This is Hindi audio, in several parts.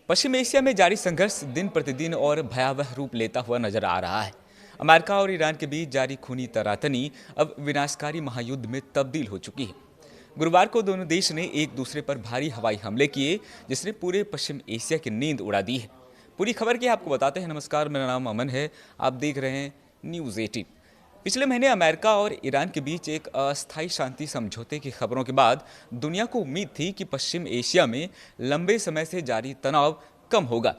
पश्चिम एशिया में जारी संघर्ष दिन प्रतिदिन और भयावह रूप लेता हुआ नजर आ रहा है। अमेरिका और ईरान के बीच जारी खूनी तनातनी अब विनाशकारी महायुद्ध में तब्दील हो चुकी है। गुरुवार को दोनों देश ने एक दूसरे पर भारी हवाई हमले किए, जिसने पूरे पश्चिम एशिया की नींद उड़ा दी है। पूरी खबर की आपको बताते हैं। नमस्कार, मेरा नाम अमन है, आप देख रहे हैं न्यूज़ 18। पिछले महीने अमेरिका और ईरान के बीच एक अस्थायी शांति समझौते की खबरों के बाद दुनिया को उम्मीद थी कि पश्चिम एशिया में लंबे समय से जारी तनाव कम होगा।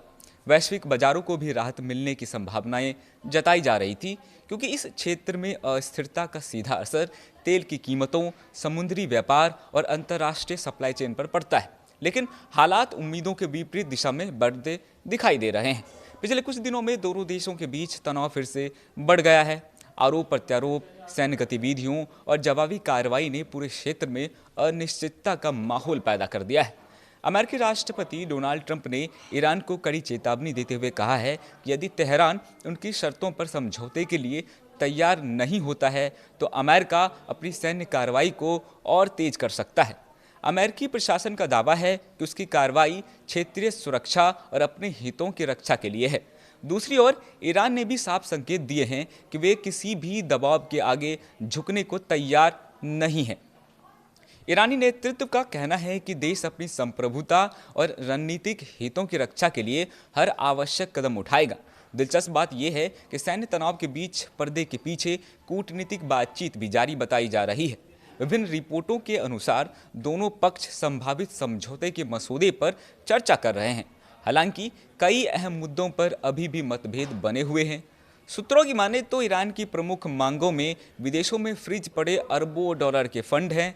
वैश्विक बाजारों को भी राहत मिलने की संभावनाएं जताई जा रही थी, क्योंकि इस क्षेत्र में अस्थिरता का सीधा असर तेल की कीमतों, समुद्री व्यापार और अंतर्राष्ट्रीय सप्लाई चेन पर पड़ता है। लेकिन हालात उम्मीदों के विपरीत दिशा में बढ़ते दिखाई दे रहे हैं। पिछले कुछ दिनों में दोनों देशों के बीच तनाव फिर से बढ़ गया है। आरोप प्रत्यारोप, सैन्य गतिविधियों और जवाबी कार्रवाई ने पूरे क्षेत्र में अनिश्चितता का माहौल पैदा कर दिया है। अमेरिकी राष्ट्रपति डोनाल्ड ट्रंप ने ईरान को कड़ी चेतावनी देते हुए कहा है कि यदि तेहरान उनकी शर्तों पर समझौते के लिए तैयार नहीं होता है तो अमेरिका अपनी सैन्य कार्रवाई को और तेज कर सकता है। अमेरिकी प्रशासन का दावा है कि उसकी कार्रवाई क्षेत्रीय सुरक्षा और अपने हितों की रक्षा के लिए है। दूसरी ओर ईरान ने भी साफ संकेत दिए हैं कि वे किसी भी दबाव के आगे झुकने को तैयार नहीं है। ईरानी नेतृत्व का कहना है कि देश अपनी संप्रभुता और रणनीतिक हितों की रक्षा के लिए हर आवश्यक कदम उठाएगा। दिलचस्प बात यह है कि सैन्य तनाव के बीच पर्दे के पीछे कूटनीतिक बातचीत भी जारी बताई जा रही है। विभिन्न रिपोर्टों के अनुसार दोनों पक्ष संभावित समझौते के मसौदे पर चर्चा कर रहे हैं। हालांकि कई अहम मुद्दों पर अभी भी मतभेद बने हुए हैं। सूत्रों की माने तो ईरान की प्रमुख मांगों में विदेशों में फ्रीज पड़े अरबों डॉलर के फंड हैं।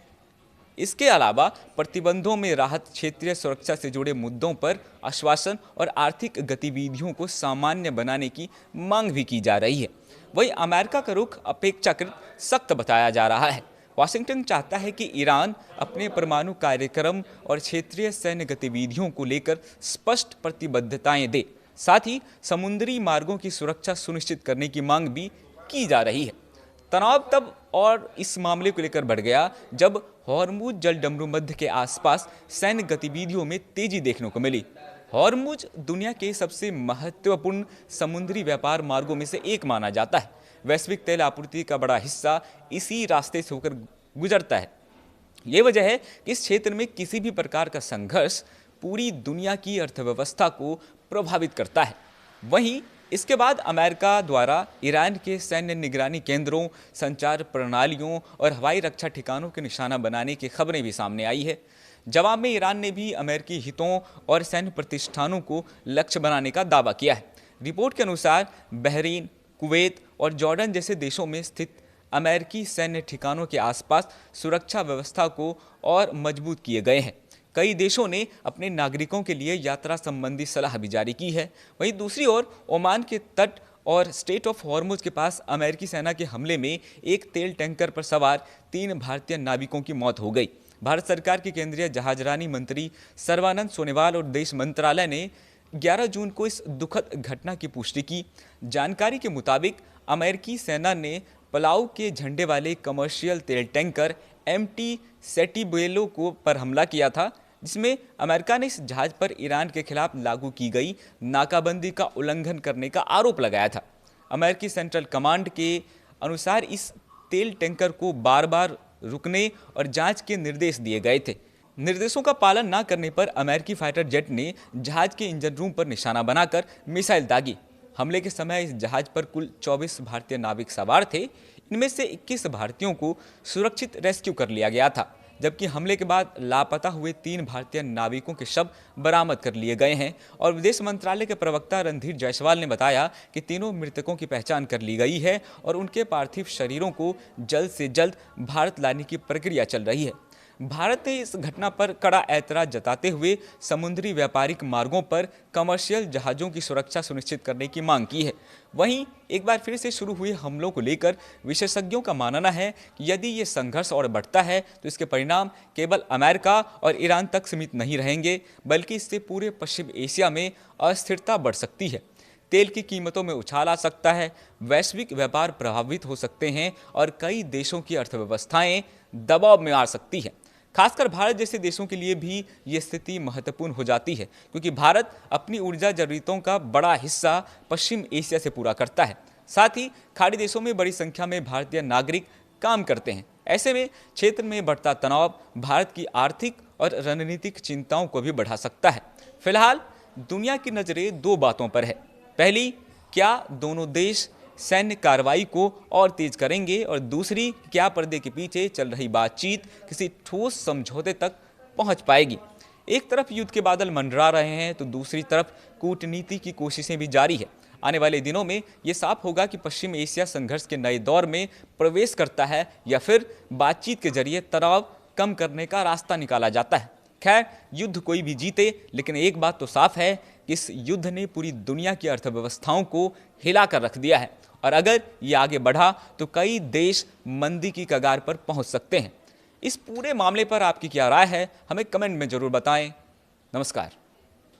इसके अलावा प्रतिबंधों में राहत, क्षेत्रीय सुरक्षा से जुड़े मुद्दों पर आश्वासन और आर्थिक गतिविधियों को सामान्य बनाने की मांग भी की जा रही है। वहीं अमेरिका का रुख अपेक्षाकृत सख्त बताया जा रहा है। वाशिंगटन चाहता है कि ईरान अपने परमाणु कार्यक्रम और क्षेत्रीय सैन्य गतिविधियों को लेकर स्पष्ट प्रतिबद्धताएं दे। साथ ही समुद्री मार्गों की सुरक्षा सुनिश्चित करने की मांग भी की जा रही है। तनाव तब और इस मामले को लेकर बढ़ गया जब हॉर्मुज जलडमरू मध्य के आसपास सैन्य गतिविधियों में तेजी देखने को मिली। हॉर्मुज दुनिया के सबसे महत्वपूर्ण समुद्री व्यापार मार्गों में से एक माना जाता है। वैश्विक तेल आपूर्ति का बड़ा हिस्सा इसी रास्ते से होकर गुजरता है। ये वजह है कि इस क्षेत्र में किसी भी प्रकार का संघर्ष पूरी दुनिया की अर्थव्यवस्था को प्रभावित करता है। वहीं इसके बाद अमेरिका द्वारा ईरान के सैन्य निगरानी केंद्रों, संचार प्रणालियों और हवाई रक्षा ठिकानों के निशाना बनाने की खबरें भी सामने आई है। जवाब में ईरान ने भी अमेरिकी हितों और सैन्य प्रतिष्ठानों को लक्ष्य बनाने का दावा किया है। रिपोर्ट के अनुसार बहरीन, कुवैत और जॉर्डन जैसे देशों में स्थित अमेरिकी सैन्य ठिकानों के आसपास सुरक्षा व्यवस्था को और मजबूत किए गए हैं। कई देशों ने अपने नागरिकों के लिए यात्रा संबंधी सलाह भी जारी की है। वहीं दूसरी ओर ओमान के तट और स्टेट ऑफ हॉर्मुज के पास अमेरिकी सेना के हमले में एक तेल टैंकर पर सवार 3 भारतीय नाविकों की मौत हो गई। भारत सरकार के केंद्रीय जहाजरानी मंत्री सर्बानंद सोनोवाल और विदेश मंत्रालय ने 11 जून को इस दुखद घटना की पुष्टि की। जानकारी के मुताबिक अमेरिकी सेना ने पलाऊ के झंडे वाले कमर्शियल तेल टैंकर MT सेटिबेलो को पर हमला किया था, जिसमें अमेरिका ने इस जहाज पर ईरान के खिलाफ लागू की गई नाकाबंदी का उल्लंघन करने का आरोप लगाया था। अमेरिकी सेंट्रल कमांड के अनुसार इस तेल टैंकर को बार बार रुकने और जांच के निर्देश दिए गए थे। निर्देशों का पालन न करने पर अमेरिकी फाइटर जेट ने जहाज के इंजन रूम पर निशाना बनाकर मिसाइल दागी। हमले के समय इस जहाज पर कुल 24 भारतीय नाविक सवार थे। इनमें से 21 भारतीयों को सुरक्षित रेस्क्यू कर लिया गया था, जबकि हमले के बाद लापता हुए 3 भारतीय नाविकों के शव बरामद कर लिए गए हैं। और विदेश मंत्रालय के प्रवक्ता रणधीर जायसवाल ने बताया कि तीनों मृतकों की पहचान कर ली गई है और उनके पार्थिव शरीरों को जल्द से जल्द भारत लाने की प्रक्रिया चल रही है। भारत ने इस घटना पर कड़ा ऐतराज जताते हुए समुद्री व्यापारिक मार्गों पर कमर्शियल जहाज़ों की सुरक्षा सुनिश्चित करने की मांग की है। वहीं एक बार फिर से शुरू हुए हमलों को लेकर विशेषज्ञों का मानना है कि यदि ये संघर्ष और बढ़ता है तो इसके परिणाम केवल अमेरिका और ईरान तक सीमित नहीं रहेंगे, बल्कि इससे पूरे पश्चिम एशिया में अस्थिरता बढ़ सकती है। तेल की कीमतों में उछाल आ सकता है, वैश्विक व्यापार प्रभावित हो सकते हैं और कई देशों की अर्थव्यवस्थाएं दबाव में आ सकती हैं। खासकर भारत जैसे देशों के लिए भी ये स्थिति महत्वपूर्ण हो जाती है, क्योंकि भारत अपनी ऊर्जा जरूरतों का बड़ा हिस्सा पश्चिम एशिया से पूरा करता है। साथ ही खाड़ी देशों में बड़ी संख्या में भारतीय नागरिक काम करते हैं। ऐसे में क्षेत्र में बढ़ता तनाव भारत की आर्थिक और रणनीतिक चिंताओं को भी बढ़ा सकता है। फिलहाल दुनिया की नज़रें दो बातों पर है। पहली, क्या दोनों देश सैन्य कार्रवाई को और तेज करेंगे, और दूसरी, क्या पर्दे के पीछे चल रही बातचीत किसी ठोस समझौते तक पहुंच पाएगी। एक तरफ युद्ध के बादल मंडरा रहे हैं तो दूसरी तरफ कूटनीति की कोशिशें भी जारी है। आने वाले दिनों में ये साफ होगा कि पश्चिम एशिया संघर्ष के नए दौर में प्रवेश करता है या फिर बातचीत के जरिए तनाव कम करने का रास्ता निकाला जाता है। खैर, युद्ध कोई भी जीते, लेकिन एक बात तो साफ है कि इस युद्ध ने पूरी दुनिया की अर्थव्यवस्थाओं को हिला कर रख दिया है, और अगर ये आगे बढ़ा तो कई देश मंदी की कगार पर पहुंच सकते हैं। इस पूरे मामले पर आपकी क्या राय है, हमें कमेंट में जरूर बताएं। नमस्कार।